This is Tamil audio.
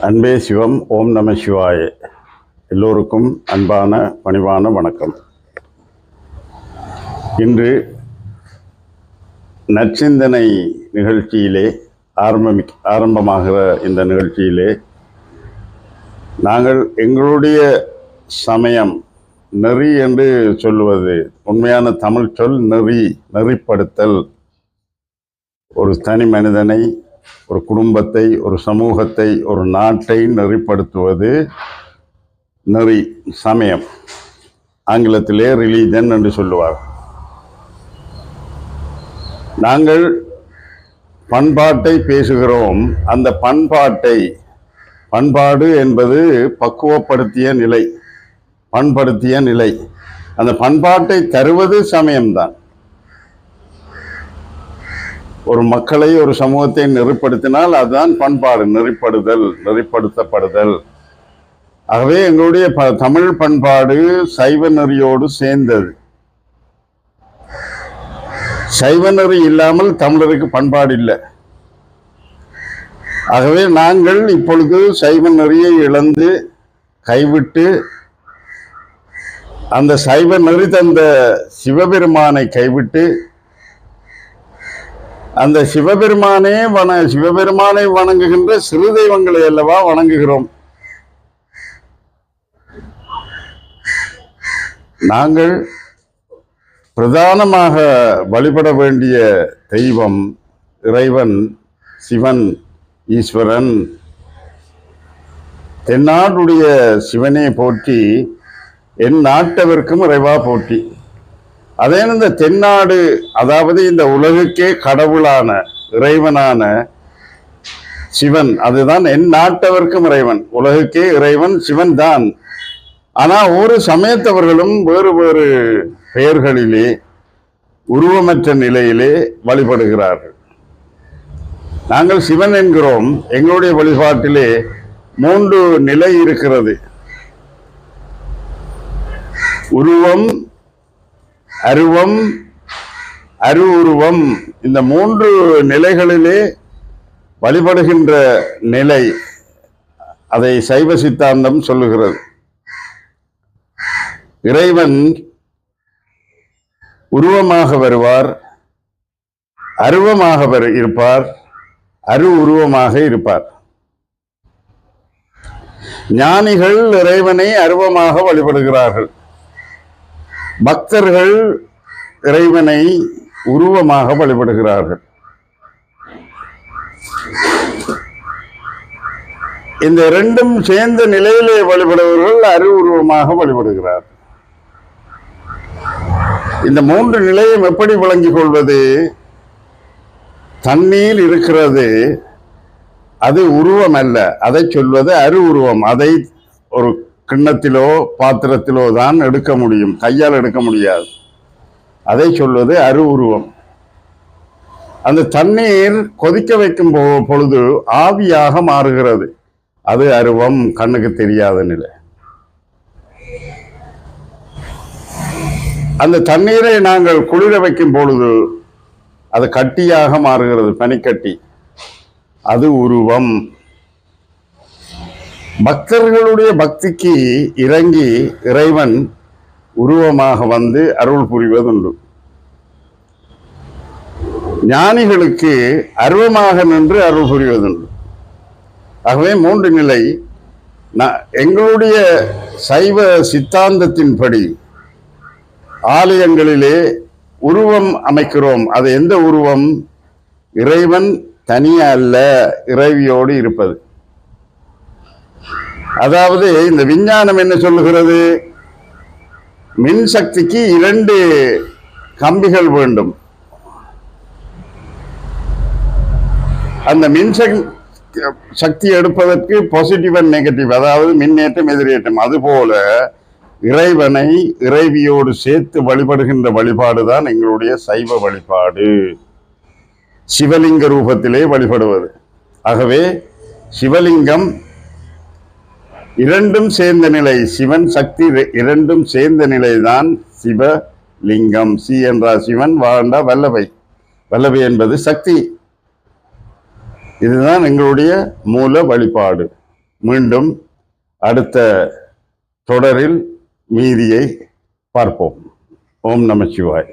அன்பே சிவம். ஓம் நம சிவாய. எல்லோருக்கும் அன்பான பணிவான வணக்கம். இன்று நற்சிந்தனை நிகழ்ச்சியிலே ஆரம்பமாகிற இந்த நிகழ்ச்சியிலே நாங்கள் எங்களுடைய சமயம் நெறி என்று சொல்லுவது, உண்மையான தமிழ் சொல் நெறி, நெறிப்படுத்தல். ஒரு தனி மனிதனை, ஒரு குடும்பத்தை, ஒரு சமூகத்தை, ஒரு நாட்டை நெறிப்படுத்துவது நெறி, சமயம். ஆங்கிலத்திலே ரிலீஜன் என்று சொல்லுவார். நாங்கள் பண்பாட்டை பேசுகிறோம். அந்த பண்பாடு என்பது பக்குவப்படுத்திய நிலை, பண்படுத்திய நிலை. அந்த பண்பாட்டை தருவது சமயம்தான். ஒரு மக்களை, ஒரு சமூகத்தை நெறிப்படுத்தினால் அதுதான் பண்பாடு, நெறிப்படுதல், நெறிப்படுத்தப்படுதல். ஆகவே எங்களுடைய தமிழ் பண்பாடு சைவ நெறியோடு சேர்ந்தது. சைவ நெறி இல்லாமல் தமிழருக்கு பண்பாடு இல்லை. ஆகவே நாங்கள் இப்பொழுது சைவ நெறியை இழந்து கைவிட்டு அந்த சைவ நெறி தந்த சிவபெருமானை கைவிட்டு அந்த சிவபெருமானை வணங்குகின்ற சிறு தெய்வங்களை அல்லவா வணங்குகிறோம். நாங்கள் பிரதானமாக வழிபட வேண்டிய தெய்வம் இறைவன், சிவன், ஈஸ்வரன். தென்னாடுடைய சிவனே போற்றி, என் நாட்டவர்க்கும் இறைவா போற்றி. அதே இந்த தென்னாடு, அதாவது இந்த உலகுக்கே கடவுளான இறைவனான சிவன், அதுதான் என் நாட்டவர்க்கும் இறைவன். உலகுக்கே இறைவன் சிவன் தான். ஆனால் ஒரு சமயத்தவர்களும் வேறு வேறு பெயர்களிலே, உருவமற்ற நிலையிலே வழிபடுகிறார்கள். நாங்கள் சிவன் என்கிறோம். எங்களுடைய வழிபாட்டிலே 3 நிலை இருக்கிறது: உருவம், அருவம், அரு உருவம். இந்த 3 நிலைகளிலே வழிபடுகின்ற நிலை, அதை சைவ சித்தாந்தம் சொல்லுகிறது. இறைவன் உருவமாக வருவார், அருவமாக இருப்பார், அரு உருவமாக இருப்பார். ஞானிகள் இறைவனை அருவமாக வழிபடுகிறார்கள். பக்தர்கள் இறைவனை உருவமாக வழிபடுகிறார்கள். இந்த 2ம் சேர்ந்த நிலையிலே வழிபடுபவர்கள் அரு உருவமாக வழிபடுகிறார். இந்த 3 நிலையும் எப்படி விளங்கிக் கொள்வது? தண்ணீர் இருக்கிறது, அது உருவம் அல்ல, அதை சொல்வது அரு உருவம். அதை ஒரு கிண்ணத்திலோ பாத்திரத்திலோ தான் எடுக்க முடியும், கையால் எடுக்க முடியாது. அதை சொல்வது அரு உருவம். அந்த தண்ணீர் கொதிக்க வைக்கும் பொழுது ஆவியாக மாறுகிறது, அது அருவம், கண்ணுக்கு தெரியாத நிலை. அந்த தண்ணீரை நாங்கள் குளிர வைக்கும் பொழுது அது கட்டியாக மாறுகிறது, பனிக்கட்டி, அது உருவம். பக்தர்களுடைய பக்திக்கு இறங்கி இறைவன் உருவமாக வந்து அருள் புரிவதுண்டு. ஞானிகளுக்கு அருவமாக நின்று அருள் புரிவதுண்டு. ஆகவே 3 நிலை. எங்களுடைய சைவ சித்தாந்தத்தின்படி ஆலயங்களிலே உருவம் அமைக்கிறோம். அது எந்த உருவம்? இறைவன் தனியா அல்ல, இறைவியோடு இருப்பது. அதாவது இந்த விஞ்ஞானம் என்ன சொல்லுகிறது? மின்சக்திக்கு 2 கம்பிகள் வேண்டும். அந்த சக்தி எடுப்பதற்கு பாசிட்டிவ் அண்ட் நெகட்டிவ், அதாவது மின்னேற்றம், எதிரேற்றம். அதுபோல இறைவனை இறைவியோடு சேர்த்து வழிபடுகின்ற வழிபாடுதான் எங்களுடைய சைவ வழிபாடு, சிவலிங்க ரூபத்திலே வழிபடுவது. ஆகவே சிவலிங்கம் 2ம் சேர்ந்த நிலை, சிவன் சக்தி 2ம் சேர்ந்த நிலைதான் சிவலிங்கம். சி என்றால் சிவன், வா என்றால் வல்லவை. வல்லவை என்பது சக்தி. இதுதான் எங்களுடைய மூல வழிபாடு. மீண்டும் அடுத்த தொடரில் மீதியை பார்ப்போம். ஓம் நம சிவாய்.